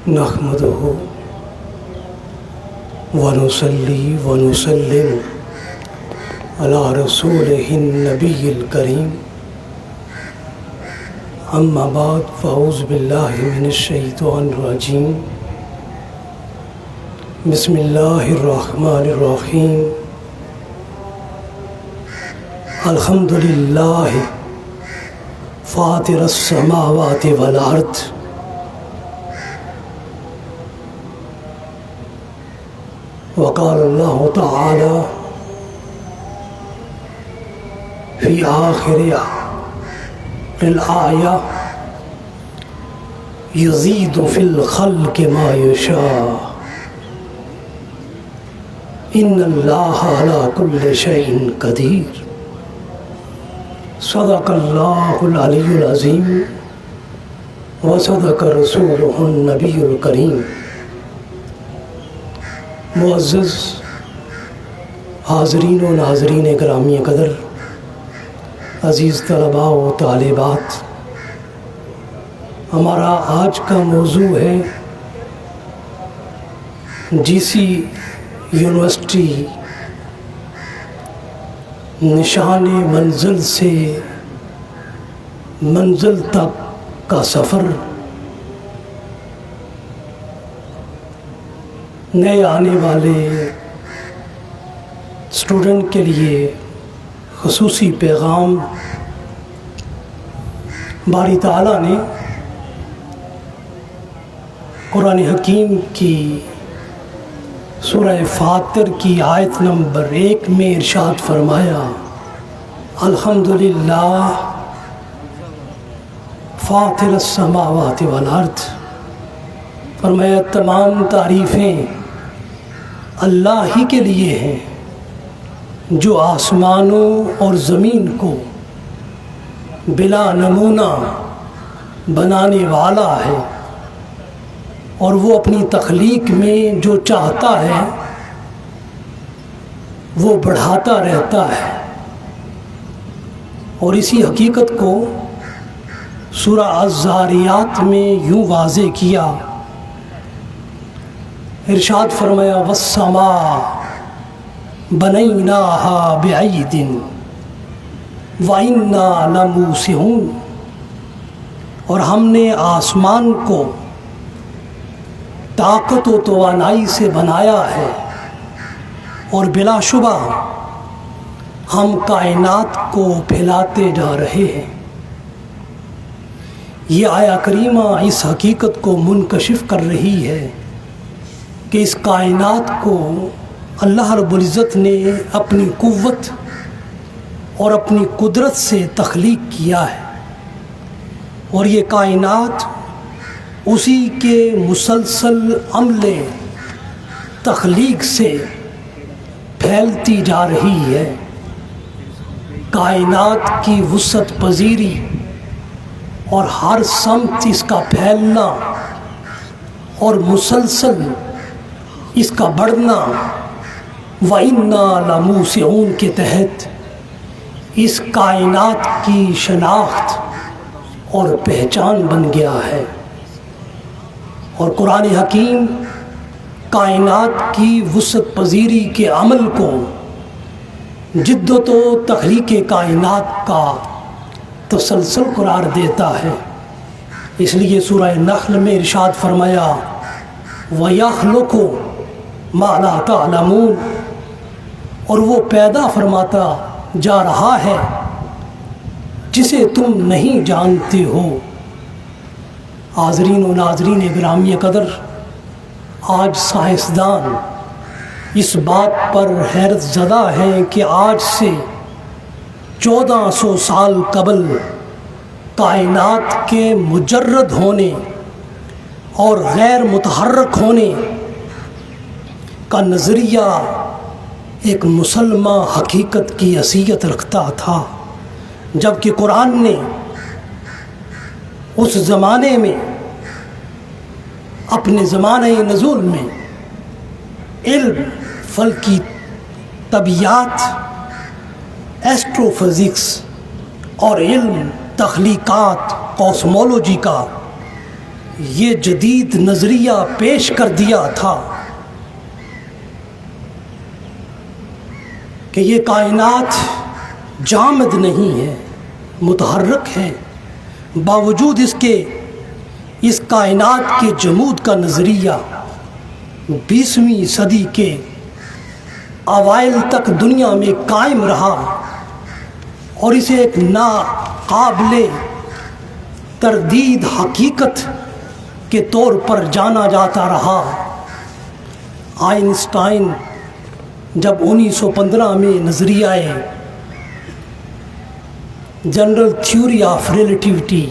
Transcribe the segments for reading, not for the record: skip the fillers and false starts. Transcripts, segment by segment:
نحمده ونصلي ونسلم على رسوله النبي الكريم أما بعد فأعوذ بالله من الشيطان الرجيم بسم الله الرحمن الرحيم الحمد لله فاطر السماوات والأرض وقال الله تعالى في آخر الآية يزيد في الخلق ما يشاء إن الله على كل شيء قدير صدق الله العلي العظيم وصدق رسوله النبي الكريم۔ معزز حاضرین و ناظرین گرامی قدر، عزیز طلباء و طالبات، ہمارا آج کا موضوع ہے جی سی یونیورسٹی نشان منزل سے منزل تک کا سفر۔ نئے آنے والے اسٹوڈنٹ کے لیے خصوصی پیغام۔ باری تعالیٰ نے قرآن حکیم کی سورہ فاطر کی آیت نمبر 1 میں ارشاد فرمایا، الحمدللہ فاطر السماوات والارض۔ فرمایا تمام تعریفیں اللہ ہی کے لیے ہیں جو آسمانوں اور زمین کو بلا نمونہ بنانے والا ہے، اور وہ اپنی تخلیق میں جو چاہتا ہے وہ بڑھاتا رہتا ہے۔ اور اسی حقیقت کو سورہ الذاریات میں یوں واضح کیا، ارشاد فرمایا والسماء بنیناہا بعید وإنا لموسعون۔ اور ہم نے آسمان کو طاقت و توانائی سے بنایا ہے، اور بلا شبہ ہم کائنات کو پھیلاتے جا رہے ہیں۔ یہ آیہ کریمہ اس حقیقت کو منکشف کر رہی ہے کہ اس کائنات کو اللہ رب العزت نے اپنی قوت اور اپنی قدرت سے تخلیق کیا ہے، اور یہ کائنات اسی کے مسلسل عمل تخلیق سے پھیلتی جا رہی ہے۔ کائنات کی وسعت پذیری اور ہر سمت اس کا پھیلنا اور مسلسل اس کا بڑھنا وَإِنَّا لَمُوسِعُونَ کے تحت اس کائنات کی شناخت اور پہچان بن گیا ہے۔ اور قرآن حکیم کائنات کی وسعت پذیری کے عمل کو جدت و تخلیق کائنات کا تسلسل قرار دیتا ہے۔ اس لیے سورہ نحل میں ارشاد فرمایا وَيَخْلُقُ مَا لَا تَعْلَمُونَ، اور وہ پیدا فرماتا جا رہا ہے جسے تم نہیں جانتے ہو۔ حاضرین و ناظرین گرامی قدر، آج سائنسدان اس بات پر حیرت زدہ ہیں کہ آج سے 1400 سال قبل کائنات کے مجرد ہونے اور غیر متحرک ہونے کا نظریہ ایک مسلمہ حقیقت کی حیثیت رکھتا تھا، جبکہ قرآن نے اس زمانے میں اپنے زمانہ نزول میں علم فلکی طبیعیات، ایسٹرو فزکس اور علم تخلیقات کوسمولوجی کا یہ جدید نظریہ پیش کر دیا تھا کہ یہ کائنات جامد نہیں ہے، متحرک ہے۔ باوجود اس کے اس کائنات کے جمود کا نظریہ 20ویں صدی کے اوائل تک دنیا میں قائم رہا اور اسے ایک ناقابل تردید حقیقت کے طور پر جانا جاتا رہا۔ آئنسٹائن جب 1915 میں نظریہ جنرل تھیوری آف ریلیٹیوٹی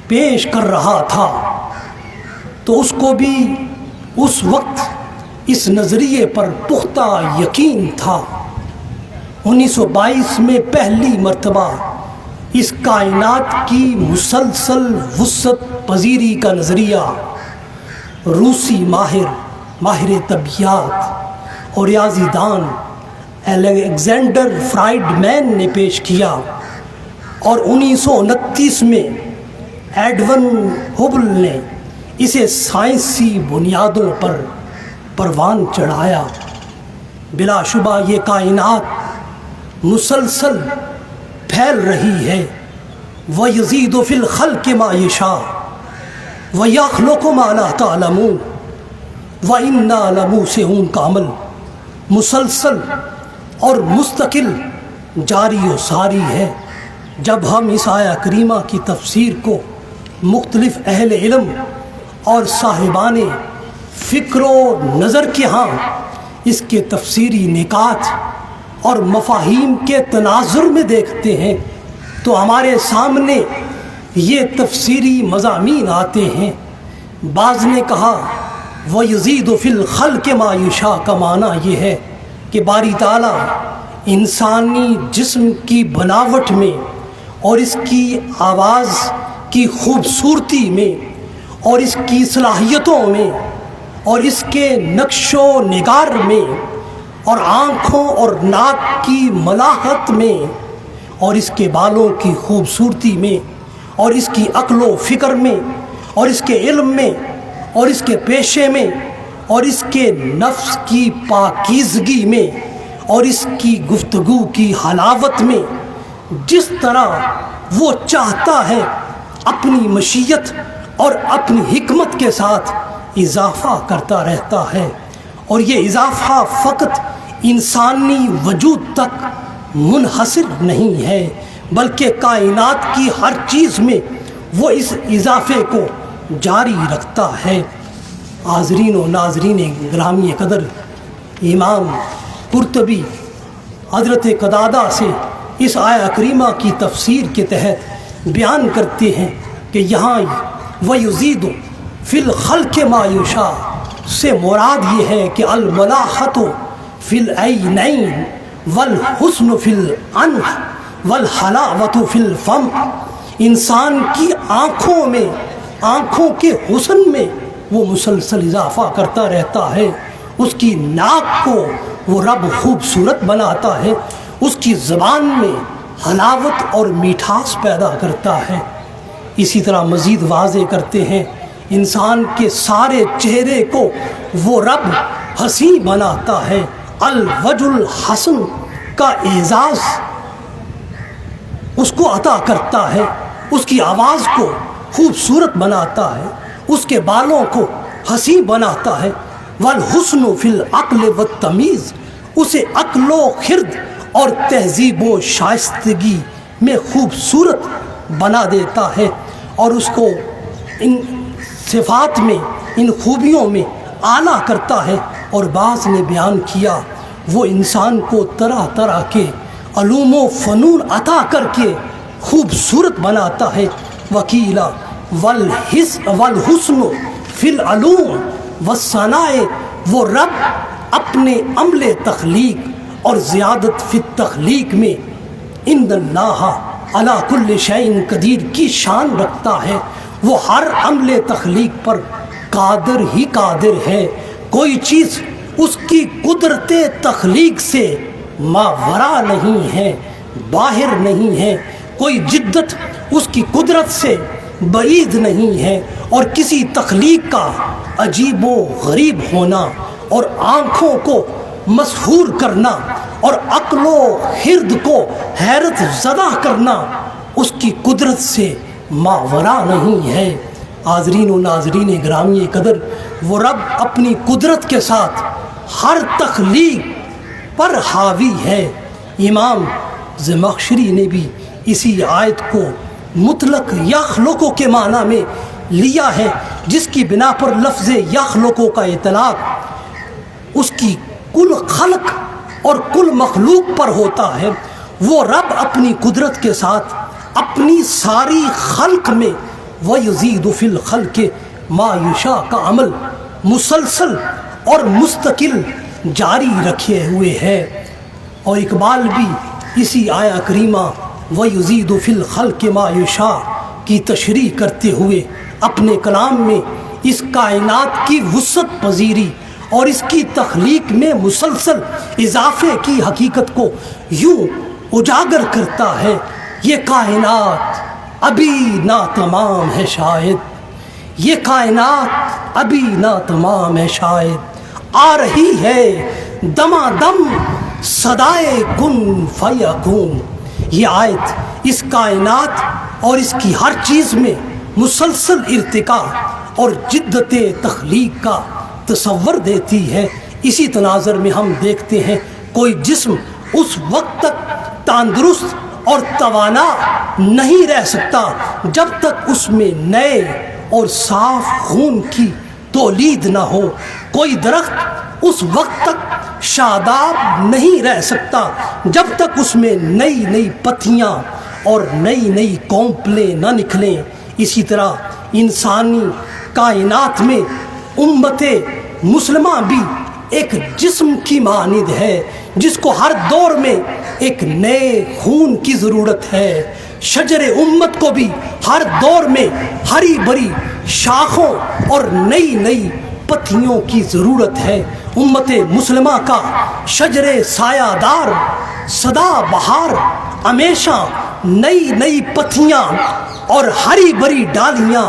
پیش کر رہا تھا تو اس کو بھی اس وقت اس نظریے پر پختہ یقین تھا۔ 1922 میں پہلی مرتبہ اس کائنات کی مسلسل وسعت پذیری کا نظریہ روسی ماہر طبیعیات اور ریاضی دان الیگزینڈر فرائیڈمین نے پیش کیا، اور 1929 میں ایڈون ہبل نے اسے سائنسی بنیادوں پر پروان چڑھایا۔ بلا شبہ یہ کائنات مسلسل پھیل رہی ہے۔ وَيَزِيدُ فِي الْخَلْقِ مَا يَشَاءُ وَيَخْلُقُ مَا لَا تَعْلَمُونَ وَإِنَّا لَمُوسِعُونَ کا عمل مسلسل اور مستقل جاری و ساری ہے۔ جب ہم اس آیہ کریمہ کی تفسیر کو مختلف اہل علم اور صاحبان فکر و نظر کے ہاں اس کے تفسیری نکات اور مفاہیم کے تناظر میں دیکھتے ہیں تو ہمارے سامنے یہ تفسیری مضامین آتے ہیں۔ بعض نے کہا وَيَزِيدُ فِي الْخَلْقِ مَا يَشَاءُ کا معنی یہ ہے کہ باری تعالیٰ انسانی جسم کی بناوٹ میں اور اس کی آواز کی خوبصورتی میں اور اس کی صلاحیتوں میں اور اس کے نقش و نگار میں اور آنکھوں اور ناک کی ملاحت میں اور اس کے بالوں کی خوبصورتی میں اور اس کی عقل و فکر میں اور اس کے علم میں اور اس کے پیشے میں اور اس کے نفس کی پاکیزگی میں اور اس کی گفتگو کی حلاوت میں جس طرح وہ چاہتا ہے اپنی مشیت اور اپنی حکمت کے ساتھ اضافہ کرتا رہتا ہے، اور یہ اضافہ فقط انسانی وجود تک منحصر نہیں ہے بلکہ کائنات کی ہر چیز میں وہ اس اضافے کو جاری رکھتا ہے۔ حاضرین و ناظرین گرامی قدر، امام قرطبی حضرت قتادہ سے اس آیہ کریمہ کی تفسیر کے تحت بیان کرتے ہیں کہ یہاں وَيُزِيدُ فِي الْخَلْقِ مَا يَشَاءُ سے مراد یہ ہے کہ الملاحۃ فی العینین والحسن فی الانف والحلاوۃ فی الفم، انسان کی آنکھوں میں، آنکھوں کے حسن میں وہ مسلسل اضافہ کرتا رہتا ہے، اس کی ناک کو وہ رب خوبصورت بناتا ہے، اس کی زبان میں حلاوت اور میٹھاس پیدا کرتا ہے۔ اسی طرح مزید واضح کرتے ہیں انسان کے سارے چہرے کو وہ رب حسین بناتا ہے، الوجہ الحسن کا اعزاز اس کو عطا کرتا ہے، اس کی آواز کو خوبصورت بناتا ہے، اس کے بالوں کو حسین بناتا ہے، والحسن فی العقل والتمیز، اسے عقل و خرد اور تہذیب و شائستگی میں خوبصورت بنا دیتا ہے، اور اس کو ان صفات میں، ان خوبیوں میں اعلیٰ کرتا ہے۔ اور بعض نے بیان کیا وہ انسان کو طرح طرح کے علوم و فنون عطا کر کے خوبصورت بناتا ہے۔ وکیلا والحسن فی العلوم والصناع، وہ رب اپنے عمل تخلیق اور زیادت فی التخلیق میں ان اللہ علی کل شیء قدیر کی شان رکھتا ہے، وہ ہر عمل تخلیق پر قادر ہی قادر ہے، کوئی چیز اس کی قدرت تخلیق سے ماورا نہیں ہے، باہر نہیں ہے، کوئی جدت اس کی قدرت سے بعید نہیں ہے، اور کسی تخلیق کا عجیب و غریب ہونا اور آنکھوں کو مسحور کرنا اور عقل و خرد کو حیرت زدہ کرنا اس کی قدرت سے ماورا نہیں ہے۔ حاضرین و ناظرین گرامی قدر، وہ رب اپنی قدرت کے ساتھ ہر تخلیق پر حاوی ہے۔ امام زمخشری نے بھی اسی آیت کو مطلق یخلقو کے معنی میں لیا ہے، جس کی بنا پر لفظ یخلقو کا اطلاق اس کی کل خلق اور کل مخلوق پر ہوتا ہے۔ وہ رب اپنی قدرت کے ساتھ اپنی ساری خلق میں وَيُزِيدُ فِي الْخَلْقِ مَا يُشَاءُ کا عمل مسلسل اور مستقل جاری رکھے ہوئے ہے۔ اور اقبال بھی اسی آیہ کریمہ وَيُزِيدُ فِي الْخَلْقِ مَا يُشَاءُ کی تشریح کرتے ہوئے اپنے کلام میں اس کائنات کی وسعت پذیری اور اس کی تخلیق میں مسلسل اضافے کی حقیقت کو یوں اجاگر کرتا ہے۔ یہ کائنات ابھی ناتمام ہے شاید، یہ کائنات ابھی ناتمام ہے شاید، آ رہی ہے دمادم صدائے کن فیکون۔ یہ آیت اس کائنات اور اس کی ہر چیز میں مسلسل ارتقاء اور جدت تخلیق کا تصور دیتی ہے۔ اسی تناظر میں ہم دیکھتے ہیں کوئی جسم اس وقت تک تندرست اور توانا نہیں رہ سکتا جب تک اس میں نئے اور صاف خون کی تولید نہ ہو۔ کوئی درخت اس وقت تک شاداب نہیں رہ سکتا جب تک اس میں نئی نئی پتیاں اور نئی نئی کونپلیں نہ نکلیں۔ اسی طرح انسانی کائنات میں امت مسلمہ بھی ایک جسم کی مانند ہے جس کو ہر دور میں ایک نئے خون کی ضرورت ہے۔ شجر امت کو بھی ہر دور میں ہری بھری شاخوں اور نئی نئی پتیوں کی ضرورت ہے۔ امت مسلمہ کا شجر سایہ دار سدا بہار ہمیشہ نئی نئی پتیاں اور ہری بھری ڈالیاں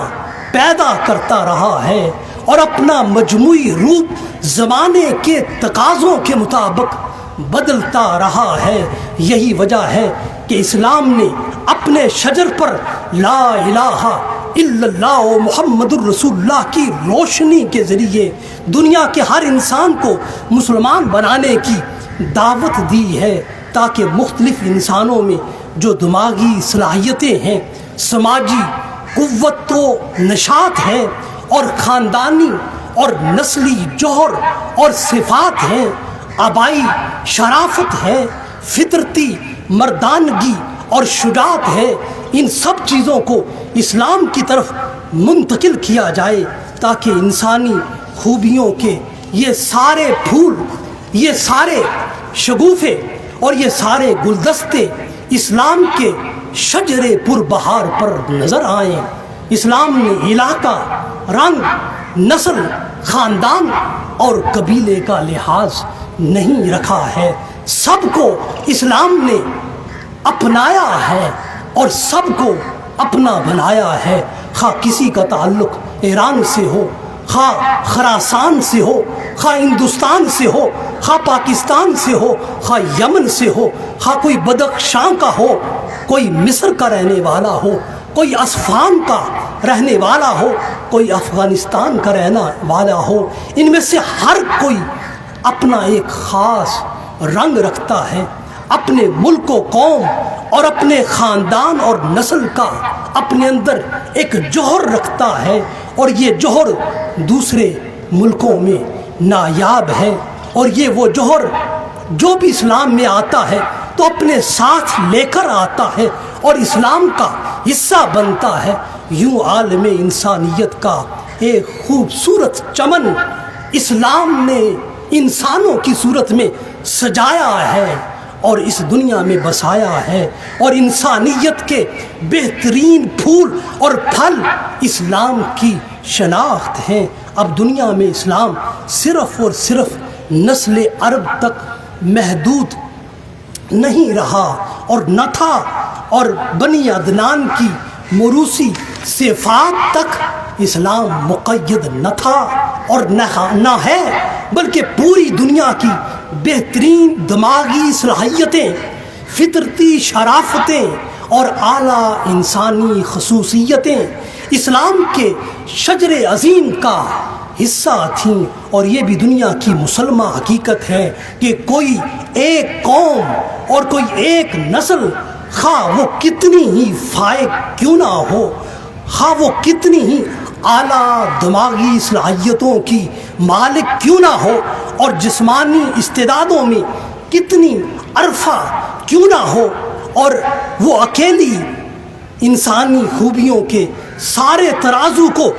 پیدا کرتا رہا ہے اور اپنا مجموعی روپ زمانے کے تقاضوں کے مطابق بدلتا رہا ہے۔ یہی وجہ ہے کہ اسلام نے اپنے شجر پر لا الہ الا اللہ محمد الرسول اللہ کی روشنی کے ذریعے دنیا کے ہر انسان کو مسلمان بنانے کی دعوت دی ہے، تاکہ مختلف انسانوں میں جو دماغی صلاحیتیں ہیں، سماجی قوت و نشاط ہے اور خاندانی اور نسلی جوہر اور صفات ہیں، آبائی شرافت ہے، فطرتی مردانگی اور شجاعت ہے، ان سب چیزوں کو اسلام کی طرف منتقل کیا جائے تاکہ انسانی خوبیوں کے یہ سارے پھول، یہ سارے شگوفے اور یہ سارے گلدستے اسلام کے شجر پر بہار پر نظر آئیں۔ اسلام نے علاقہ، رنگ، نسل، خاندان اور قبیلے کا لحاظ نہیں رکھا ہے، سب کو اسلام نے اپنایا ہے اور سب کو اپنا بنایا ہے۔ خواہ کسی کا تعلق ایران سے ہو، خواہ خراسان سے ہو، خواہ ہندوستان سے ہو، خواہ پاکستان سے ہو، خواہ یمن سے ہو، خواہ کوئی بدخشاں کا ہو، کوئی مصر کا رہنے والا ہو، کوئی اصفہان کا رہنے والا ہو، کوئی افغانستان کا رہنے والا ہو، ان میں سے ہر کوئی اپنا ایک خاص رنگ رکھتا ہے، اپنے ملک و قوم اور اپنے خاندان اور نسل کا اپنے اندر ایک جوہر رکھتا ہے، اور یہ جوہر دوسرے ملکوں میں نایاب ہے، اور یہ وہ جوہر جو بھی اسلام میں آتا ہے تو اپنے ساتھ لے کر آتا ہے اور اسلام کا حصہ بنتا ہے۔ یوں عالم انسانیت کا ایک خوبصورت چمن اسلام نے انسانوں کی صورت میں سجایا ہے اور اس دنیا میں بسایا ہے، اور انسانیت کے بہترین پھول اور پھل اسلام کی شناخت ہیں۔ اب دنیا میں اسلام صرف اور صرف نسل عرب تک محدود نہیں رہا اور نہ تھا، اور بنی عدنان کی موروثی صفات تک اسلام مقید نہ تھا اور نہ ہے، بلکہ پوری دنیا کی بہترین دماغی صلاحیتیں، فطرتی شرافتیں اور اعلیٰ انسانی خصوصیتیں اسلام کے شجر عظیم کا حصہ تھیں۔ اور یہ بھی دنیا کی مسلمہ حقیقت ہے کہ کوئی ایک قوم اور کوئی ایک نسل، خواہ وہ کتنی ہی فائق کیوں نہ ہو، خواہ وہ کتنی ہی اعلیٰ دماغی صلاحیتوں کی مالک کیوں نہ ہو، اور جسمانی استعدادوں میں کتنی عرفہ کیوں نہ ہو، اور وہ اکیلی انسانی خوبیوں کے سارے ترازو کو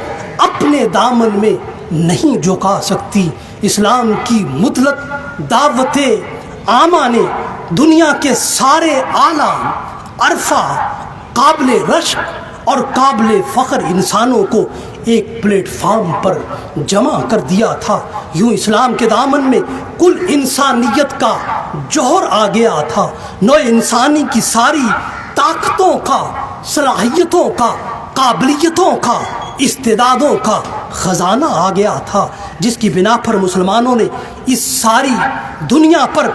اپنے دامن میں نہیں جھکا سکتی۔ اسلام کی مطلق دعوت عامہ نے دنیا کے سارے اعلیٰ، عرفہ، قابل رشک اور قابل فخر انسانوں کو ایک پلیٹ فارم پر جمع کر دیا تھا۔ یوں اسلام کے دامن میں کل انسانیت کا جوہر آ گیا تھا، نوع انسانی کی ساری طاقتوں کا، صلاحیتوں کا، قابلیتوں کا، استعدادوں کا خزانہ آ گیا تھا، جس کی بنا پر مسلمانوں نے اس ساری دنیا پر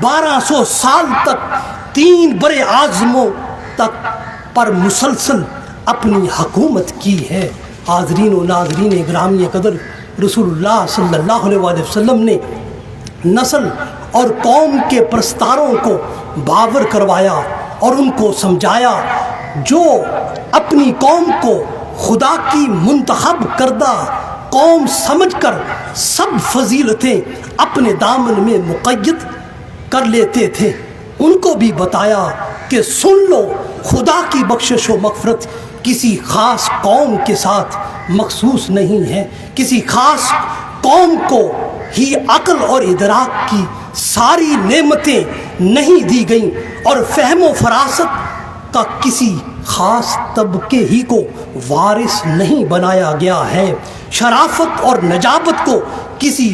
1200 سال تک 3 برے اعظموں تک پر مسلسل اپنی حکومت کی ہے۔ حاضرین و ناظرین گرامی قدر، رسول اللہ صلی اللہ علیہ وآلہ وسلم نے نسل اور قوم کے پرستاروں کو باور کروایا اور ان کو سمجھایا، جو اپنی قوم کو خدا کی منتخب کردہ قوم سمجھ کر سب فضیلتیں اپنے دامن میں مقید کر لیتے تھے، ان کو بھی بتایا کہ سن لو، خدا کی بخشش و مغفرت کسی خاص قوم کے ساتھ مخصوص نہیں ہے۔ کسی خاص قوم کو ہی عقل اور ادراک کی ساری نعمتیں نہیں دی گئیں، اور فہم و فراست کا کسی خاص طبقے ہی کو وارث نہیں بنایا گیا ہے۔ شرافت اور نجابت کو کسی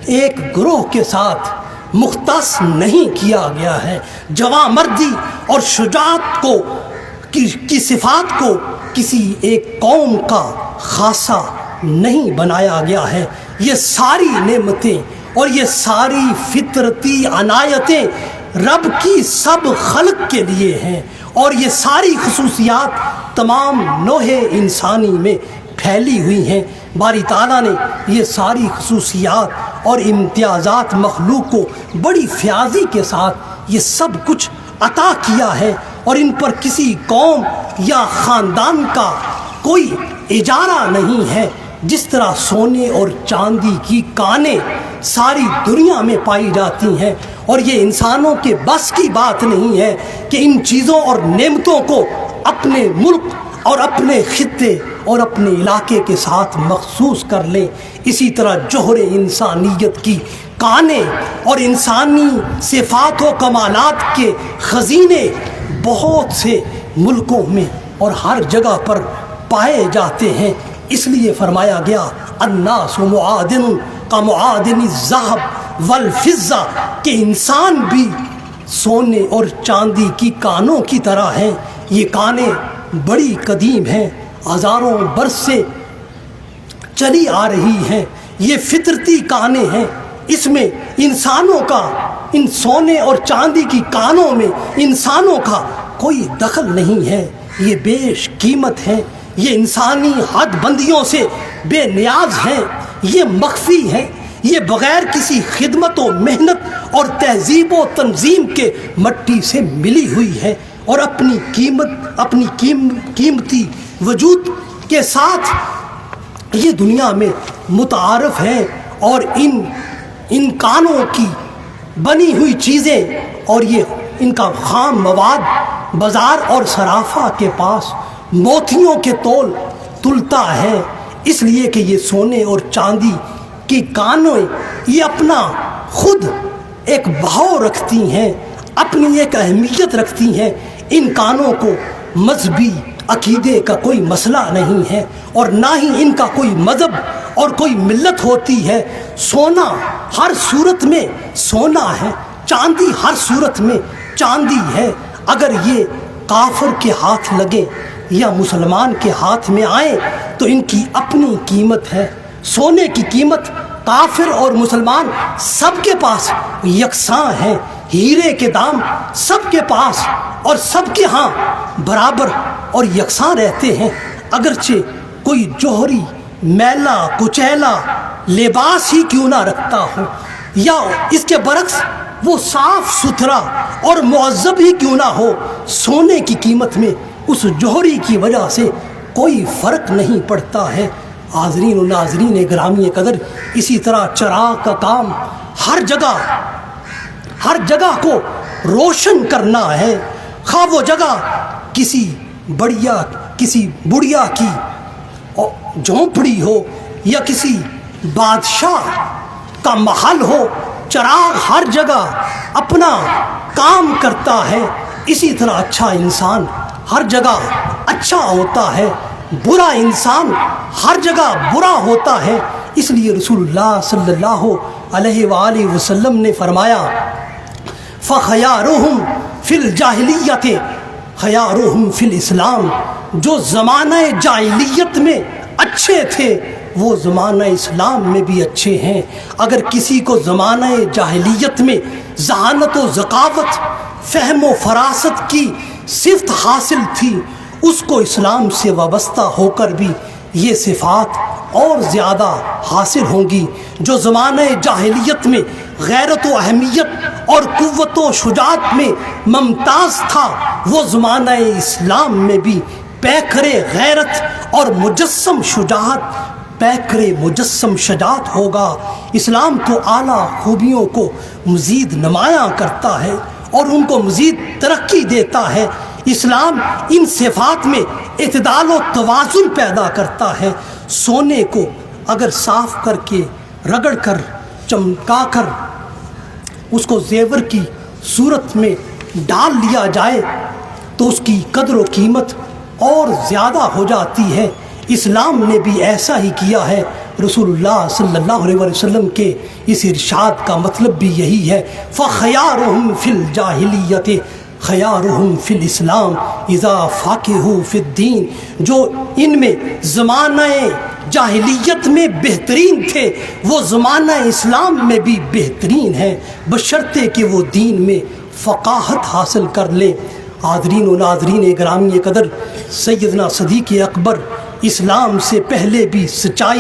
ایک گروہ کے ساتھ مختص نہیں کیا گیا ہے۔ جواں مردی اور شجاعت کی صفات کو کسی ایک قوم کا خاصہ نہیں بنایا گیا ہے۔ یہ ساری نعمتیں اور یہ ساری فطرتی عنایتیں رب کی سب خلق کے لیے ہیں، اور یہ ساری خصوصیات تمام نوع انسانی میں پھیلی ہوئی ہیں۔ باری تعالیٰ نے یہ ساری خصوصیات اور امتیازات مخلوق کو بڑی فیاضی کے ساتھ یہ سب کچھ عطا کیا ہے، اور ان پر کسی قوم یا خاندان کا کوئی اجارہ نہیں ہے۔ جس طرح سونے اور چاندی کی کانیں ساری دنیا میں پائی جاتی ہیں، اور یہ انسانوں کے بس کی بات نہیں ہے کہ ان چیزوں اور نعمتوں کو اپنے ملک اور اپنے خطے اور اپنے علاقے کے ساتھ مخصوص کر لیں، اسی طرح جوہر انسانیت کی کانیں اور انسانی صفات و کمالات کے خزینے بہت سے ملکوں میں اور ہر جگہ پر پائے جاتے ہیں۔ اس لیے فرمایا گیا الناس معادن کمعادن الذهب والفضہ، کہ انسان بھی سونے اور چاندی کی کانوں کی طرح ہیں۔ یہ کانیں بڑی قدیم ہیں، ہزاروں برس سے چلی آ رہی ہیں۔ یہ فطرتی کانیں ہیں، اس میں انسانوں کا، ان سونے اور چاندی کی کانوں میں انسانوں کا کوئی دخل نہیں ہے۔ یہ بیش قیمت ہیں، یہ انسانی حد بندیوں سے بے نیاز ہیں، یہ مخفی ہیں، یہ بغیر کسی خدمت و محنت اور تہذیب و تنظیم کے مٹی سے ملی ہوئی ہے، اور اپنی قیمتی وجود کے ساتھ یہ دنیا میں متعارف ہیں، اور ان کانوں کی بنی ہوئی چیزیں اور یہ ان کا خام مواد بازار اور صرافہ کے پاس موتیوں کے تول تلتا ہے، اس لیے کہ یہ سونے اور چاندی کی کانیں یہ اپنا خود ایک بہاؤ رکھتی ہیں، اپنی ایک اہمیت رکھتی ہیں۔ ان کانوں کو مذہبی عقیدے کا کوئی مسئلہ نہیں ہے، اور نہ ہی ان کا کوئی مذہب اور کوئی ملت ہوتی ہے۔ سونا ہر صورت میں سونا ہے، چاندی ہر صورت میں چاندی ہے۔ اگر یہ کافر کے ہاتھ لگے یا مسلمان کے ہاتھ میں آئیں تو ان کی اپنی قیمت ہے۔ سونے کی قیمت کافر اور مسلمان سب کے پاس یکساں ہیں، ہیرے کے دام سب کے پاس اور سب کے ہاں برابر اور یکساں رہتے ہیں، اگرچہ کوئی جوہری میلا کچیلا لباس ہی کیوں نہ رکھتا ہو، یا اس کے برعکس وہ صاف ستھرا اور معذب ہی کیوں نہ ہو، سونے کی قیمت میں اس جوہری کی وجہ سے کوئی فرق نہیں پڑتا ہے۔ حاضرین و ناظرین گرامی قدر، اسی طرح چراغ کا کام ہر جگہ کو روشن کرنا ہے، خواہ وہ جگہ کسی بڑیا کی جھونپڑی ہو یا کسی بادشاہ کا محل ہو، چراغ ہر جگہ اپنا کام کرتا ہے۔ اسی طرح اچھا انسان ہر جگہ اچھا ہوتا ہے، برا انسان ہر جگہ برا ہوتا ہے۔ اس لیے رسول اللہ صلی اللہ علیہ وآلہ وسلم نے فرمایا، فَخَيَارُهُمْ فِي الْجَاهِلِيَّةِ خَيَارُهُمْ فِي الْإِسْلَامِ، جو زمانہ جاہلیت میں اچھے تھے وہ زمانہ اسلام میں بھی اچھے ہیں۔ اگر کسی کو زمانہ جاہلیت میں ذہانت و ذکاوت، فہم و فراست کی صفت حاصل تھی، اس کو اسلام سے وابستہ ہو کر بھی یہ صفات اور زیادہ حاصل ہوں گی۔ جو زمانہ جاہلیت میں غیرت و اہمیت اور قوت و شجاعت میں ممتاز تھا، وہ زمانہ اسلام میں بھی پیکر غیرت اور مجسم شجاعت ہوگا۔ اسلام تو اعلیٰ خوبیوں کو مزید نمایاں کرتا ہے اور ان کو مزید ترقی دیتا ہے۔ اسلام ان صفات میں اعتدال و توازن پیدا کرتا ہے۔ سونے کو اگر صاف کر کے رگڑ کر چمکا کر اس کو زیور کی صورت میں ڈال لیا جائے تو اس کی قدر و قیمت اور زیادہ ہو جاتی ہے۔ اسلام نے بھی ایسا ہی کیا ہے۔ رسول اللہ صلی اللہ علیہ وسلم کے اس ارشاد کا مطلب بھی یہی ہے، فَخَيَارُهُمْ فِي الْجَاهِلِيَّةِ خَيَارُهُمْ فِي الْإِسْلَامِ اِذَا فَاقِهُ فِي الدِّينِ، جو ان میں زمانہ جاہلیت میں بہترین تھے وہ زمانہ اسلام میں بھی بہترین ہیں، بشرطے کہ وہ دین میں فقاہت حاصل کر لیں۔ حاضرین و ناظرین گرامی قدر، سیدنا صدیق اکبر اسلام سے پہلے بھی سچائی،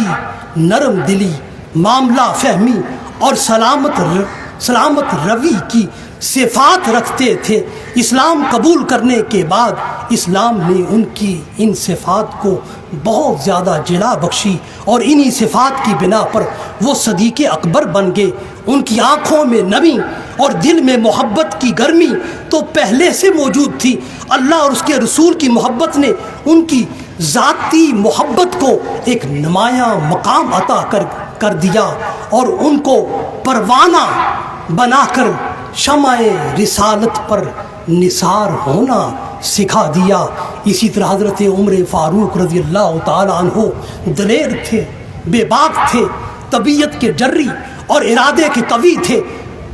نرم دلی، معاملہ فہمی اور سلامت روی کی صفات رکھتے تھے۔ اسلام قبول کرنے کے بعد اسلام نے ان کی ان صفات کو بہت زیادہ جلا بخشی اور انہی صفات کی بنا پر وہ صدیق اکبر بن گئے۔ ان کی آنکھوں میں نمی اور دل میں محبت کی گرمی تو پہلے سے موجود تھی۔ اللہ اور اس کے رسول کی محبت نے ان کی ذاتی محبت کو ایک نمایاں مقام عطا کر دیا اور ان کو پروانہ بنا کر شمع رسالت پر نثار ہونا سکھا دیا۔ اسی طرح حضرت عمر فاروق رضی اللہ تعالیٰ عنہ دلیر تھے، بے باک تھے، طبیعت کے جری اور ارادے کے قوی تھے۔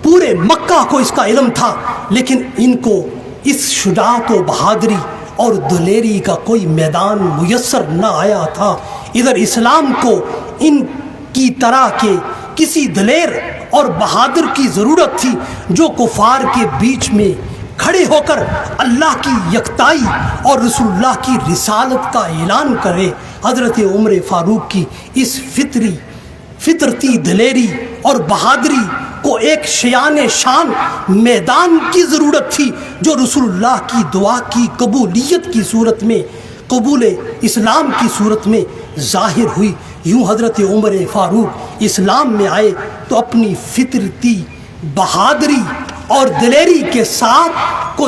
پورے مکہ کو اس کا علم تھا، لیکن ان کو اس شجاعت و بہادری اور دلیری کا کوئی میدان میسر نہ آیا تھا۔ ادھر اسلام کو ان کی طرح کے کسی دلیر اور بہادر کی ضرورت تھی جو کفار کے بیچ میں کھڑے ہو کر اللہ کی یکتائی اور رسول اللہ کی رسالت کا اعلان کرے۔ حضرت عمر فاروق کی اس فطرتی دلیری اور بہادری کو ایک شیان شان میدان کی ضرورت تھی جو رسول اللہ کی دعا کی قبولیت کی صورت میں، قبول اسلام کی صورت میں ظاہر ہوئی۔ یوں حضرت عمر فاروق اسلام میں آئے تو اپنی فطرتی بہادری اور دلیری کے ساتھ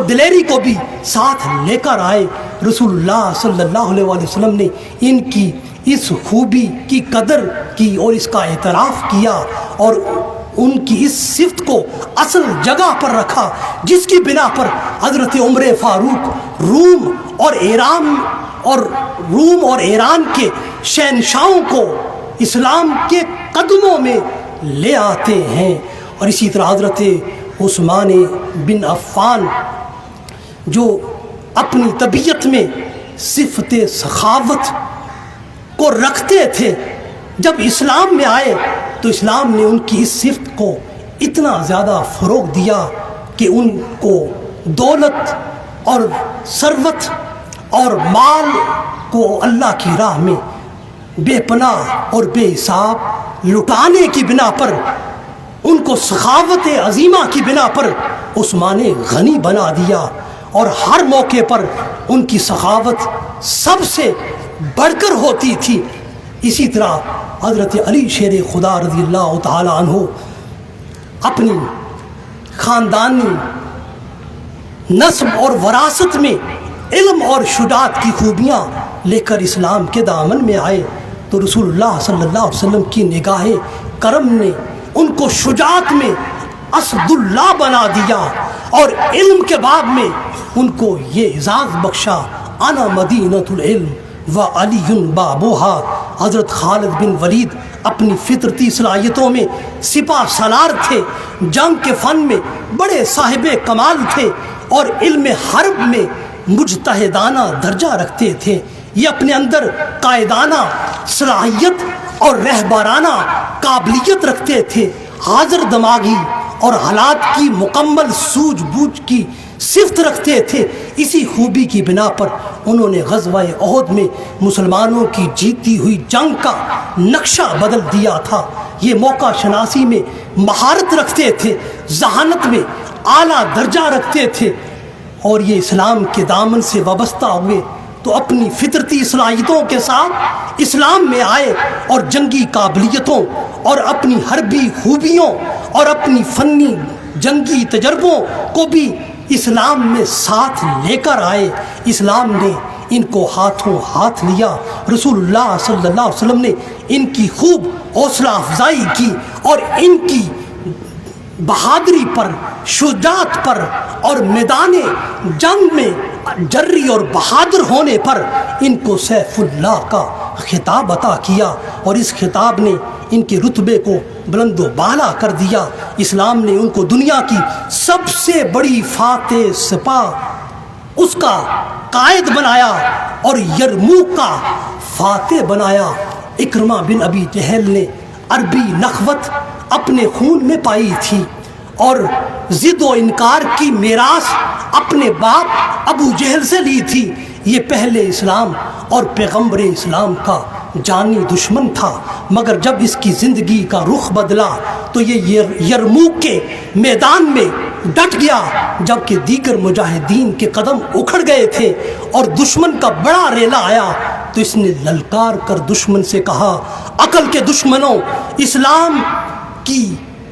دلیری کو بھی ساتھ لے کر آئے۔ رسول اللہ صلی اللہ علیہ وسلم نے ان کی اس خوبی کی قدر کی اور اس کا اعتراف کیا اور ان کی اس صفت کو اصل جگہ پر رکھا جس کی بنا پر حضرت عمر فاروق روم اور ایران کے شہنشاہوں کو اسلام کے قدموں میں لے آتے ہیں۔ اور اسی طرح حضرت عثمان بن عفان جو اپنی طبیعت میں صفت سخاوت کو رکھتے تھے، جب اسلام میں آئے تو اسلام نے ان کی اس صفت کو اتنا زیادہ فروغ دیا کہ ان کو دولت اور ثروت اور مال کو اللہ کی راہ میں بے پناہ اور بے حساب لٹانے کی بنا پر، ان کو سخاوت عظیمہ کی بنا پر عثمان غنی بنا دیا، اور ہر موقع پر ان کی سخاوت سب سے بڑھ کر ہوتی تھی۔ اسی طرح حضرت علی شیر خدا رضی اللہ تعالی عنہ اپنی خاندانی نسب اور وراثت میں علم اور شجاعت کی خوبیاں لے کر اسلام کے دامن میں آئے تو رسول اللہ صلی اللہ علیہ وسلم کی نگاہ کرم نے ان کو شجاعت میں اسد اللہ بنا دیا، اور علم کے باب میں ان کو یہ اعزاز بخشا، انا مدینۃ العلم و علی بابوہا۔ حضرت خالد بن ولید اپنی فطرتی صلاحیتوں میں سپہ سالار تھے، جنگ کے فن میں بڑے صاحب کمال تھے، اور علم حرب میں مجتہدانہ درجہ رکھتے تھے۔ یہ اپنے اندر قائدانہ صلاحیت اور رہبرانہ قابلیت رکھتے تھے، حاضر دماغی اور حالات کی مکمل سوجھ بوجھ کی صفت رکھتے تھے۔ اسی خوبی کی بنا پر انہوں نے غزوہ احد میں مسلمانوں کی جیتی ہوئی جنگ کا نقشہ بدل دیا تھا۔ یہ موقع شناسی میں مہارت رکھتے تھے، ذہانت میں اعلیٰ درجہ رکھتے تھے، اور یہ اسلام کے دامن سے وابستہ ہوئے تو اپنی فطرتی صلاحیتوں کے ساتھ اسلام میں آئے، اور جنگی قابلیتوں اور اپنی حربی خوبیوں اور اپنی فنی جنگی تجربوں کو بھی اسلام میں ساتھ لے کر آئے۔ اسلام نے ان کو ہاتھوں ہاتھ لیا، رسول اللہ صلی اللہ علیہ وسلم نے ان کی خوب حوصلہ افزائی کی، اور ان کی بہادری پر، شجاعت پر اور میدان جنگ میں جری اور بہادر ہونے پر ان کو سیف اللہ کا خطاب عطا کیا، اور اس خطاب نے ان کے رتبے کو بلند و بالا کر دیا۔ اسلام نے ان کو دنیا کی سب سے بڑی فاتح سپاہ اس کا قائد بنایا اور یرموک کا فاتح بنایا۔ اکرمہ بن ابی جہل نے عربی نخوت اپنے خون میں پائی تھی، اور ضد و انکار کی میراث اپنے باپ ابو جہل سے لی تھی۔ یہ پہلے اسلام اور پیغمبر اسلام کا جانی دشمن تھا، مگر جب اس کی زندگی کا رخ بدلا تو یہ یرموک کے میدان میں ڈٹ گیا، جبکہ دیگر مجاہدین کے قدم اکھڑ گئے تھے اور دشمن کا بڑا ریلا آیا تو اس نے للکار کر دشمن سے کہا، عقل کے دشمنوں، اسلام کی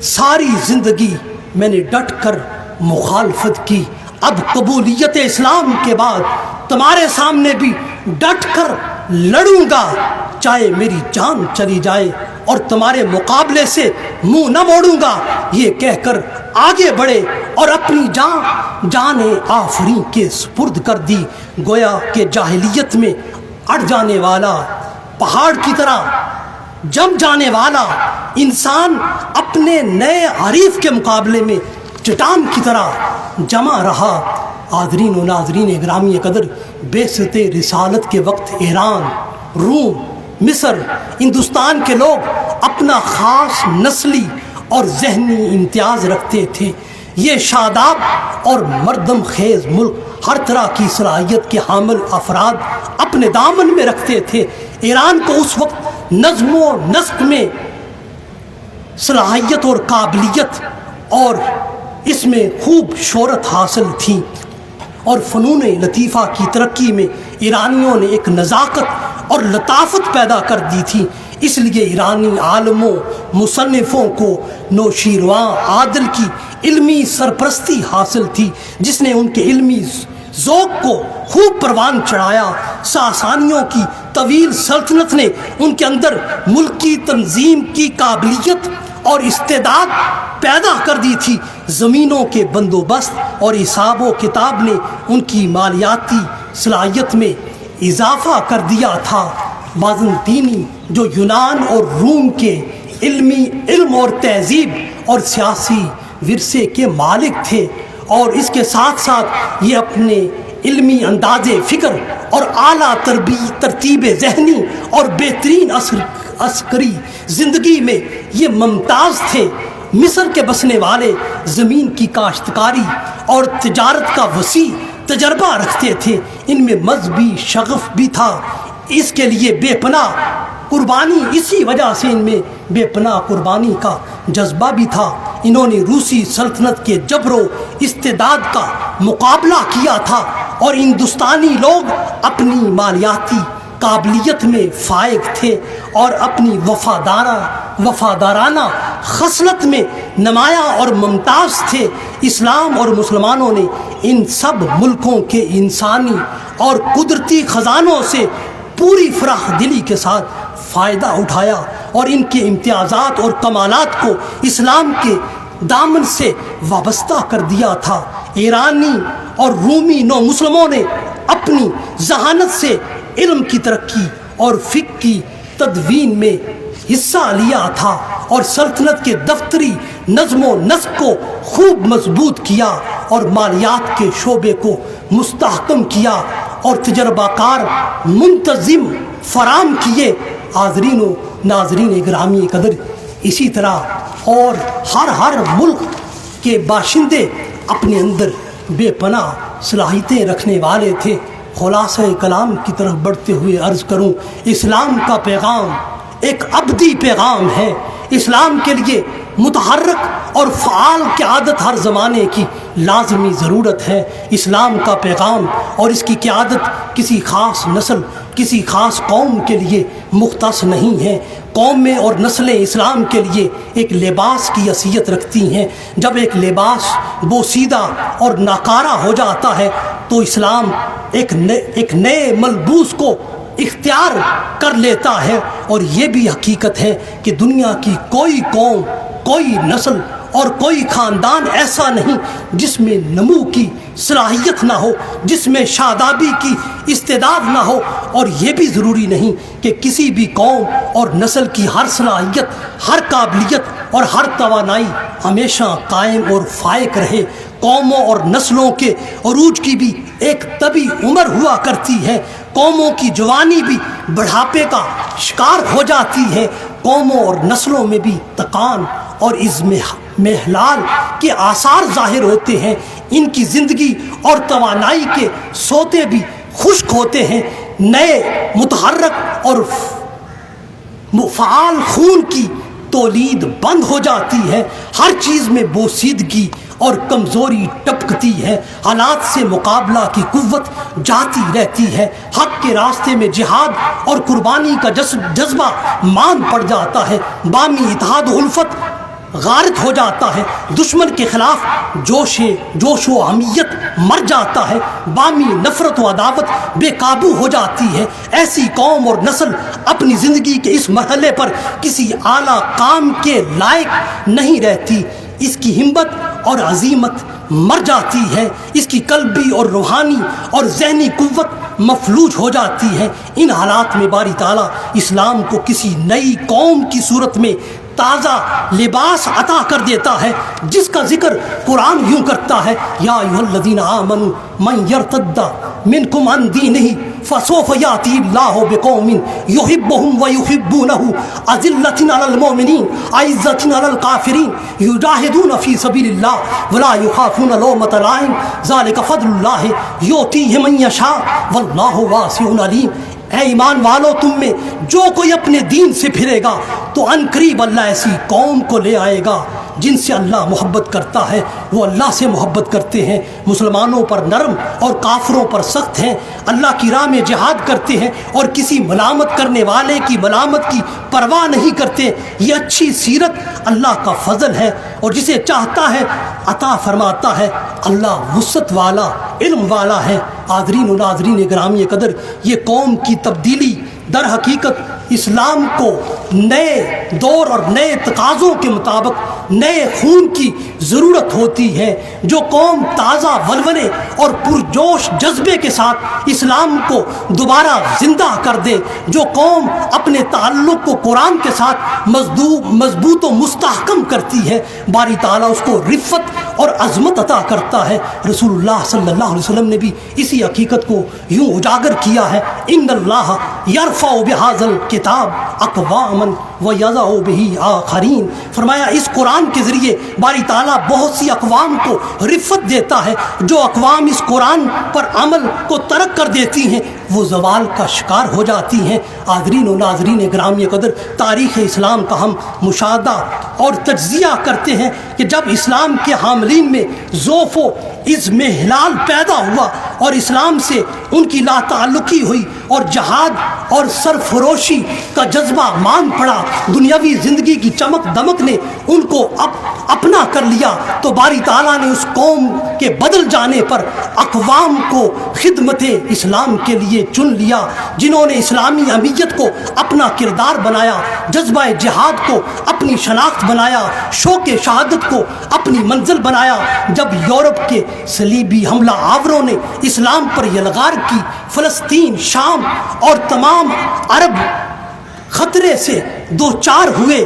ساری زندگی میں نے ڈٹ کر مخالفت کی، اب قبولیت اسلام کے بعد تمہارے سامنے بھی ڈٹ کر لڑوں گا، چاہے میری جان چلی جائے، اور تمہارے مقابلے سے منہ نہ موڑوں گا۔ یہ کہہ کر آگے بڑھے اور اپنی جان آفرین کے سپرد کر دی۔ گویا کہ جاہلیت میں اڑ جانے والا، پہاڑ کی طرح جم جانے والا انسان اپنے نئے حریف کے مقابلے میں چٹان کی طرح جمع رہا۔ حاضرین و ناظرین گرامی قدر، بعثت رسالت کے وقت ایران، روم، مصر، ہندوستان کے لوگ اپنا خاص نسلی اور ذہنی امتیاز رکھتے تھے۔ یہ شاداب اور مردم خیز ملک ہر طرح کی صلاحیت کے حامل افراد اپنے دامن میں رکھتے تھے۔ ایران کو اس وقت نظم و نسق میں صلاحیت اور قابلیت اور اس میں خوب شہرت حاصل تھی، اور فنون لطیفہ کی ترقی میں ایرانیوں نے ایک نزاکت اور لطافت پیدا کر دی تھی۔ اس لیے ایرانی عالموں، مصنفوں کو نوشیروان عادل کی علمی سرپرستی حاصل تھی، جس نے ان کے علمی ذوق کو خوب پروان چڑھایا۔ ساسانیوں کی طویل سلطنت نے ان کے اندر ملکی تنظیم کی قابلیت اور استعداد پیدا کر دی تھی۔ زمینوں کے بندوبست اور حساب و کتاب نے ان کی مالیاتی صلاحیت میں اضافہ کر دیا تھا۔ بازنطینی جو یونان اور روم کے علم اور تہذیب اور سیاسی ورثے کے مالک تھے، اور اس کے ساتھ ساتھ یہ اپنے علمی انداز فکر اور اعلیٰ ترتیب ذہنی اور بہترین عسکری زندگی میں یہ ممتاز تھے۔ مصر کے بسنے والے زمین کی کاشتکاری اور تجارت کا وسیع تجربہ رکھتے تھے، ان میں مذہبی شغف بھی تھا، اس کے لیے بے پناہ قربانی، اسی وجہ سے ان میں بے پناہ قربانی کا جذبہ بھی تھا۔ انہوں نے روسی سلطنت کے جبر و استبداد کا مقابلہ کیا تھا، اور ہندوستانی لوگ اپنی مالیاتی قابلیت میں فائق تھے اور اپنی وفادارانہ خصلت میں نمایاں اور ممتاز تھے۔ اسلام اور مسلمانوں نے ان سب ملکوں کے انسانی اور قدرتی خزانوں سے پوری فراخ دلی کے ساتھ فائدہ اٹھایا اور ان کے امتیازات اور کمالات کو اسلام کے دامن سے وابستہ کر دیا تھا۔ ایرانی اور رومی نو مسلموں نے اپنی ذہانت سے علم کی ترقی اور فقہ کی تدوین میں حصہ لیا تھا اور سلطنت کے دفتری نظم و نسق کو خوب مضبوط کیا اور مالیات کے شعبے کو مستحکم کیا اور تجربہ کار منتظم فراہم کیے۔ حاضرین و ناظرین گرامی قدر، اسی طرح اور ہر ملک کے باشندے اپنے اندر بے پناہ صلاحیتیں رکھنے والے تھے۔ خلاصہ کلام کی طرف بڑھتے ہوئے عرض کروں، اسلام کا پیغام ایک ابدی پیغام ہے۔ اسلام کے لیے متحرک اور فعال قیادت ہر زمانے کی لازمی ضرورت ہے۔ اسلام کا پیغام اور اس کی قیادت کسی خاص نسل، کسی خاص قوم کے لیے مختص نہیں ہے۔ قومیں اور نسلیں اسلام کے لیے ایک لباس کی حیثیت رکھتی ہیں۔ جب ایک لباس بوسیدہ اور ناکارہ ہو جاتا ہے تو اسلام ایک نئے ملبوس کو اختیار کر لیتا ہے، اور یہ بھی حقیقت ہے کہ دنیا کی کوئی قوم، کوئی نسل اور کوئی خاندان ایسا نہیں جس میں نمو کی صلاحیت نہ ہو، جس میں شادابی کی استعداد نہ ہو، اور یہ بھی ضروری نہیں کہ کسی بھی قوم اور نسل کی ہر صلاحیت، ہر قابلیت اور ہر توانائی ہمیشہ قائم اور فائق رہے۔ قوموں اور نسلوں کے عروج کی بھی ایک طبی عمر ہوا کرتی ہے۔ قوموں کی جوانی بھی بڑھاپے کا شکار ہو جاتی ہے۔ قوموں اور نسلوں میں بھی تکان اور اضمحلال کے آثار ظاہر ہوتے ہیں۔ ان کی زندگی اور توانائی کے سوتے بھی خشک ہوتے ہیں۔ نئے متحرک اور فعال خون کی تولید بند ہو جاتی ہے۔ ہر چیز میں بوسیدگی اور کمزوری ٹپکتی ہے۔ حالات سے مقابلہ کی قوت جاتی رہتی ہے۔ حق کے راستے میں جہاد اور قربانی کا جذبہ مان پڑ جاتا ہے۔ بامی اتحاد و الفت غارت ہو جاتا ہے۔ دشمن کے خلاف جوش و حمیت مر جاتا ہے۔ بامی نفرت و عداوت بے قابو ہو جاتی ہے۔ ایسی قوم اور نسل اپنی زندگی کے اس مرحلے پر کسی اعلیٰ کام کے لائق نہیں رہتی۔ اس کی ہمت اور عزیمت مر جاتی ہے۔ اس کی قلبی اور روحانی اور ذہنی قوت مفلوج ہو جاتی ہے۔ ان حالات میں باری تعالیٰ اسلام کو کسی نئی قوم کی صورت میں تازہ لباس عطا کر دیتا ہے، جس کا ذکر قرآن یوں کرتا ہے، یا ایھا الذین آمنوا من یرتد منکم عن دینہ فسوف یاتی اللہ بقوم یحبہم ویحبونہ اذلۃ علی المؤمنین اعزۃ علی الکافرین یجاہدون فی سبیل اللہ ولا یخافون لومۃ لائم ذلک فضل اللہ یؤتیہ من یشاء واللہ واسع علیم۔ اے ایمان والو، تم میں جو کوئی اپنے دین سے پھرے گا تو ان قریب اللہ ایسی قوم کو لے آئے گا جن سے اللہ محبت کرتا ہے، وہ اللہ سے محبت کرتے ہیں، مسلمانوں پر نرم اور کافروں پر سخت ہیں، اللہ کی راہ میں جہاد کرتے ہیں اور کسی ملامت کرنے والے کی ملامت کی پرواہ نہیں کرتے۔ یہ اچھی سیرت اللہ کا فضل ہے، اور جسے چاہتا ہے عطا فرماتا ہے۔ اللہ وسعت والا، علم والا ہے۔ حاضرین و ناظرین گرامی قدر، یہ قوم کی تبدیلی در حقیقت اسلام کو نئے دور اور نئے تقاضوں کے مطابق نئے خون کی ضرورت ہوتی ہے۔ جو قوم تازہ ولولے اور پرجوش جذبے کے ساتھ اسلام کو دوبارہ زندہ کر دے، جو قوم اپنے تعلق کو قرآن کے ساتھ مضبوط و مستحکم کرتی ہے، باری تعالیٰ اس کو رفت اور عظمت عطا کرتا ہے۔ رسول اللہ صلی اللہ علیہ وسلم نے بھی اسی حقیقت کو یوں اجاگر کیا ہے، ان اللہ یرفع بہذا الکتاب اقواما ویضع بہ آخرین۔ فرمایا اس قرآن کے ذریعے باری تعالیٰ بہت سی اقوام کو رفت دیتا ہے۔ جو اقوام اس قرآن پر عمل کو ترک کر دیتی ہیں وہ زوال کا شکار ہو جاتی ہیں۔ حاضرین و ناظرین گرامی قدر، تاریخ اسلام کا ہم مشاہدہ اور تجزیہ کرتے ہیں کہ جب اسلام کے حاملین میں ذوف و اضمحلال پیدا ہوا اور اسلام سے ان کی لا تعلقی ہوئی اور جہاد اور سرفروشی کا جذبہ مان پڑا، دنیاوی زندگی کی چمک دمک نے ان کو اپنا کر لیا، تو باری تعالیٰ نے اس قوم کے بدل جانے پر اقوام کو خدمت اسلام کے لیے چن لیا، جنہوں نے اسلامی اہمیت کو اپنا کردار بنایا، جذبہ جہاد کو اپنی شناخت بنایا، شوق شہادت کو اپنی منزل بنایا۔ جب یورپ کے صلیبی حملہ آوروں نے اسلام پر یلغار کی، فلسطین، شام اور تمام عرب خطرے سے دوچار ہوئے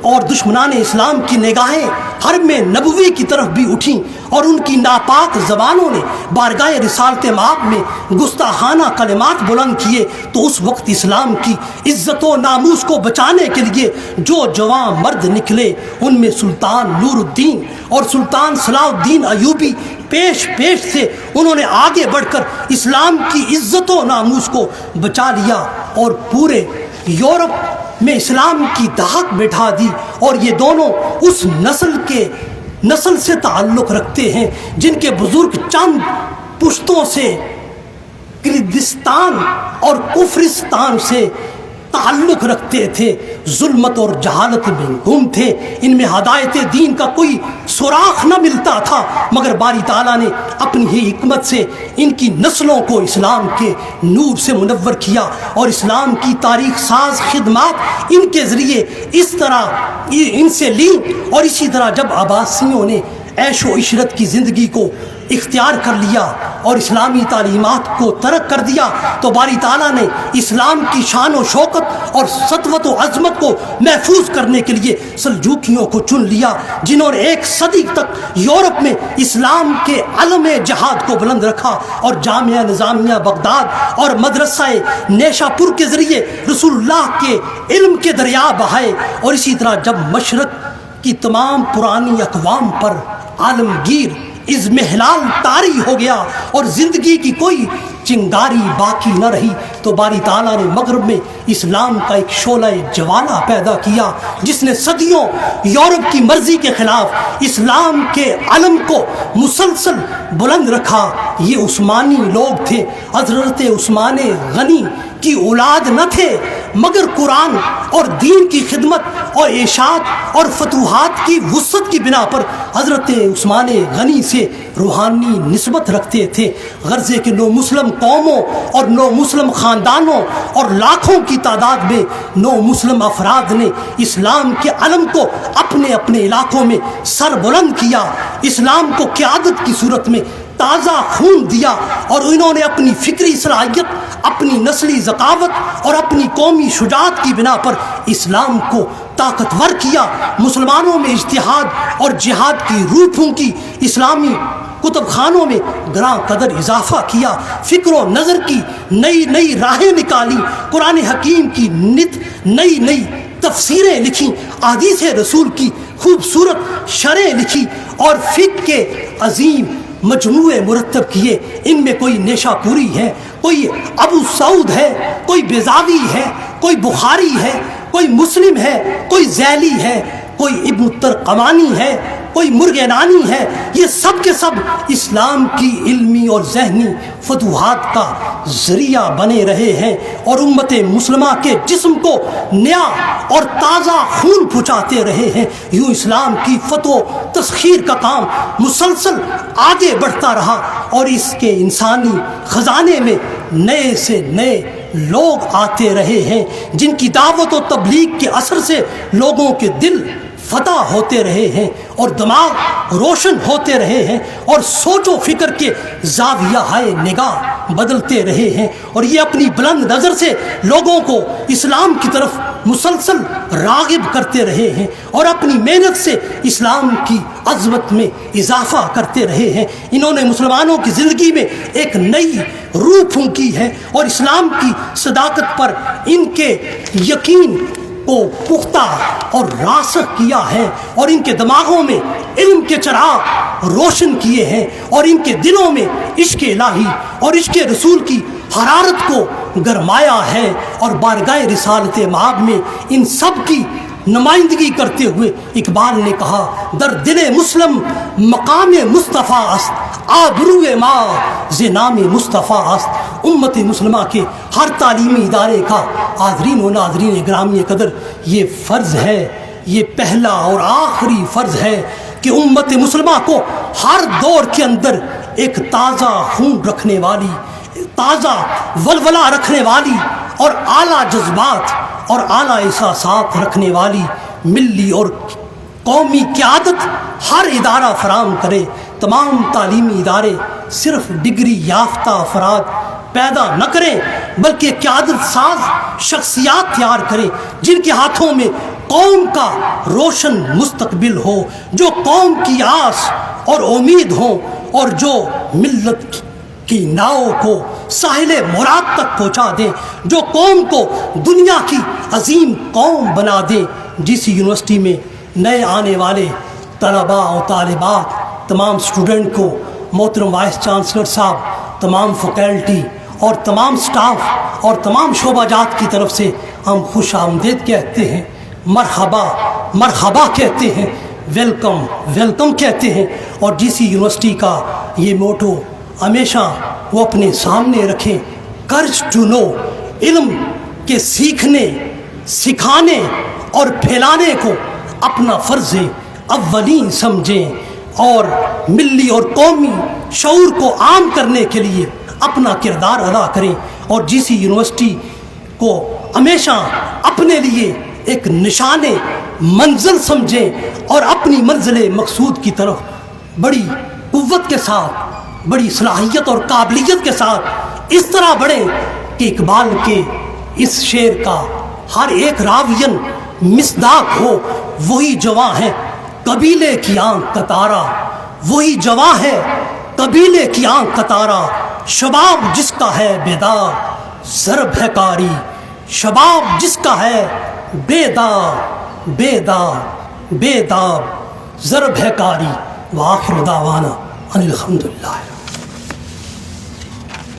اور دشمنان اسلام کی نگاہیں حرم نبوی کی طرف بھی اٹھیں اور ان کی ناپاک زبانوں نے بارگاہ رسالت مآب میں گستاخانہ کلمات بلند کیے، تو اس وقت اسلام کی عزت و ناموس کو بچانے کے لیے جو جوان مرد نکلے، ان میں سلطان نور الدین اور سلطان صلاح الدین ایوبی پیش سے انہوں نے آگے بڑھ کر اسلام کی عزت و ناموس کو بچا لیا اور پورے یورپ میں اسلام کی دھاک بٹھا دی۔ اور یہ دونوں اس نسل سے تعلق رکھتے ہیں جن کے بزرگ چند پشتوں سے کردستان اور کفرستان سے تعلق رکھتے تھے، ظلمت اور جہالت میں گم تھے، ان میں ہدایت دین کا کوئی سراغ نہ ملتا تھا، مگر باری تعالیٰ نے اپنی ہی حکمت سے ان کی نسلوں کو اسلام کے نور سے منور کیا اور اسلام کی تاریخ ساز خدمات ان کے ذریعے اس طرح ان سے لی۔ اور اسی طرح جب عباسیوں نے عیش و عشرت کی زندگی کو اختیار کر لیا اور اسلامی تعلیمات کو ترک کر دیا، تو باری تعالیٰ نے اسلام کی شان و شوکت اور سطوت و عظمت کو محفوظ کرنے کے لیے سلجوکیوں کو چن لیا، جنہوں نے 1 صدی تک یورپ میں اسلام کے علم جہاد کو بلند رکھا اور جامعہ نظامیہ بغداد اور مدرسہ نیشا پور کے ذریعے رسول اللہ کے علم کے دریا بہائے۔ اور اسی طرح جب مشرق کی تمام پرانی اقوام پر عالمگیر اضمحلال طاری ہو گیا اور زندگی کی کوئی چنگاری باقی نہ رہی، تو باری تعالیٰ نے مغرب میں اسلام کا ایک شعلہ جوالا پیدا کیا جس نے صدیوں یورپ کی مرضی کے خلاف اسلام کے علم کو مسلسل بلند رکھا۔ یہ عثمانی لوگ تھے، حضرت عثمان غنی کی اولاد نہ تھے، مگر قرآن اور دین کی خدمت اور اشاعت اور فتوحات کی وسعت کی بنا پر حضرت عثمان غنی سے روحانی نسبت رکھتے تھے۔ غرضے کے 9 مسلم قوموں اور 9 مسلم خاندانوں اور لاکھوں کی تعداد میں 9 مسلم افراد نے اسلام کے علم کو اپنے اپنے علاقوں میں سر بلند کیا، اسلام کو قیادت کی صورت میں تازہ خون دیا، اور انہوں نے اپنی فکری صلاحیت، اپنی نسلی ذکاوت اور اپنی قومی شجاعت کی بنا پر اسلام کو طاقتور کیا۔ مسلمانوں میں اجتہاد اور جہاد کی روح پھونکی، اسلامی کتب خانوں میں گراں قدر اضافہ کیا، فکر و نظر کی نئی راہیں نکالی، قرآن حکیم کی نئی تفسیریں لکھیں، احادیث رسول کی خوبصورت شرح لکھی اور فقہ کے عظیم مجموعے مرتب کیے۔ ان میں کوئی نیشا پوری ہے، کوئی ابو سعود ہے، کوئی بیضاوی ہے، کوئی بخاری ہے، کوئی مسلم ہے، کوئی ذیلی ہے، کوئی ابن ترقمانی ہے، کوئی مرغینانی ہے۔ یہ سب کے سب اسلام کی علمی اور ذہنی فتوحات کا ذریعہ بنے رہے ہیں اور امت مسلمہ کے جسم کو نیا اور تازہ خون پہنچاتے رہے ہیں۔ یوں اسلام کی فتح و تسخیر کا کام مسلسل آگے بڑھتا رہا اور اس کے انسانی خزانے میں نئے سے نئے لوگ آتے رہے ہیں، جن کی دعوت و تبلیغ کے اثر سے لوگوں کے دل فتح ہوتے رہے ہیں اور دماغ روشن ہوتے رہے ہیں اور سوچ و فکر کے زاویہ ہائے نگاہ بدلتے رہے ہیں، اور یہ اپنی بلند نظر سے لوگوں کو اسلام کی طرف مسلسل راغب کرتے رہے ہیں اور اپنی محنت سے اسلام کی عظمت میں اضافہ کرتے رہے ہیں۔ انہوں نے مسلمانوں کی زندگی میں ایک نئی روح پھونکی ہے اور اسلام کی صداقت پر ان کے یقین کو پختہ اور راسخ کیا ہے، اور ان کے دماغوں میں علم کے چراغ روشن کیے ہیں، اور ان کے دلوں میں عشق الہی اور عشق رسول کی حرارت کو گرمایا ہے، اور بارگاہ رسالت مآب میں ان سب کی نمائندگی کرتے ہوئے اقبال نے کہا، در دل مسلم مقام مصطفیٰ است، آبرو ما ز نام مصطفیٰ است۔ امت مسلمہ کے ہر تعلیمی ادارے کا حاضرین و ناظرین گرامی قدر یہ فرض ہے، یہ پہلا اور آخری فرض ہے کہ امت مسلمہ کو ہر دور کے اندر ایک تازہ خون رکھنے والی، تازہ ولولہ رکھنے والی اور اعلیٰ جذبات اور اعلیٰ احساسات رکھنے والی ملی اور قومی قیادت ہر ادارہ فراہم کرے۔ تمام تعلیمی ادارے صرف ڈگری یافتہ افراد پیدا نہ کریں بلکہ قیادت ساز شخصیات تیار کریں، جن کے ہاتھوں میں قوم کا روشن مستقبل ہو، جو قوم کی آس اور امید ہوں، اور جو ملت کی ناؤ کو ساحل مراد تک پہنچا دیں، جو قوم کو دنیا کی عظیم قوم بنا دیں۔ جس یونیورسٹی میں نئے آنے والے طلباء و طالبات، تمام اسٹوڈنٹ کو محترم وائس چانسلر صاحب، تمام فیکلٹی اور تمام سٹاف اور تمام شعبہ جات کی طرف سے ہم خوش آمدید کہتے ہیں، مرحبا مرحبا کہتے ہیں، ویلکم ویلکم کہتے ہیں، اور جس یونیورسٹی کا یہ موٹو ہمیشہ وہ اپنے سامنے رکھیں، کرج ٹو نو، علم کے سیکھنے، سکھانے اور پھیلانے کو اپنا فرض اولین سمجھیں، اور ملی اور قومی شعور کو عام کرنے کے لیے اپنا کردار ادا کریں، اور جس یونیورسٹی کو ہمیشہ اپنے لیے ایک نشان منزل سمجھیں اور اپنی منزل مقصود کی طرف بڑی قوت کے ساتھ، بڑی صلاحیت اور قابلیت کے ساتھ اس طرح بڑھیں کہ اقبال کے اس شعر کا ہر ایک راوین مصداق ہو۔ وہی جواں ہے قبیلے کی آنکھ کا تارا، وہی جواں ہے قبیلے کی آنکھ کا تارا، شباب جس کا ہے بیدار ضرب ہے کاری، شباب جس کا ہے بیدار بیدار بیدار ضرب ہے کاری۔ وآخر دعوانا ان الحمدللہ۔